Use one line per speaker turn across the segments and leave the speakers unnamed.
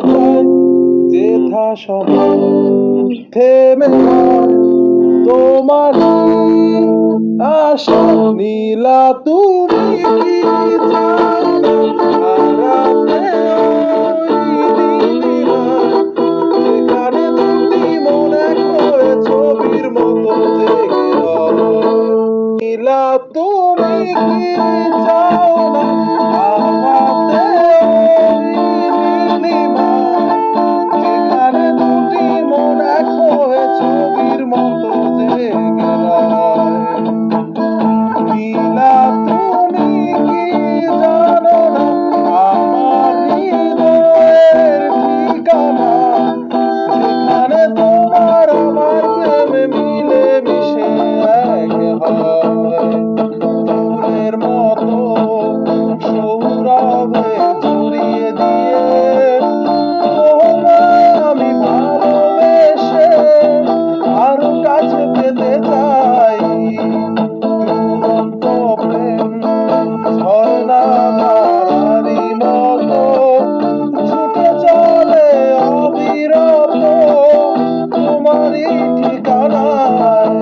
যায় যেথা সময় থেমে যায় তোমারই আশা নীলা তুমি কি জানো হারাতে ওই নীলিমায় যেখানে দুটি মন এক হয়ে ছবির মতো জেগে রয় নীলা তুমি কি চাও না হারাতে ওই নীলিমায় যেখানে দুটি মন এক হয়ে ছবির মতো জেগে রয় নীলা তুমি কি জানো না আমার হৃদয়ের ঠিকানা যেখানে তোমার আমার প্রেমে মিলে মিশে এক হয় ফুলের মতো সৌরভে জড়িয়ে দিয়ে তোমায় আমি ভালোবেসে আরো কাছে পেতে চাই দুরন্ত প্রেম ঝর্ণা ধারারি মতো ছুটে চলে অবিরত তোমারই ঠিকানায়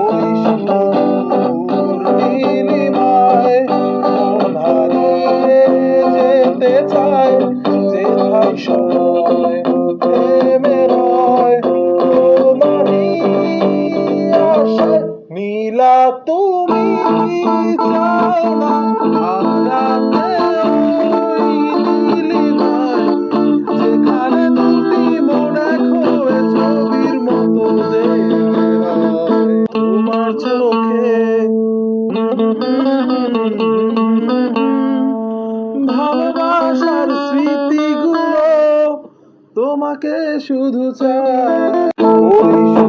ওই সুদূর নীলিমায় মন হারিয়ে যেতে চায় যেথায় সময় থেমে রয় তোমারই আশায় নীলা তুমি কি চাও না হারাতে ওই নীলিমায় যেখানে দুটি মন এক হয়ে ছবির মতো জেগে রয় তোমার চোখে ভালোবাসার স্মৃতিগুলো তোমাকে শুধু চায় ওই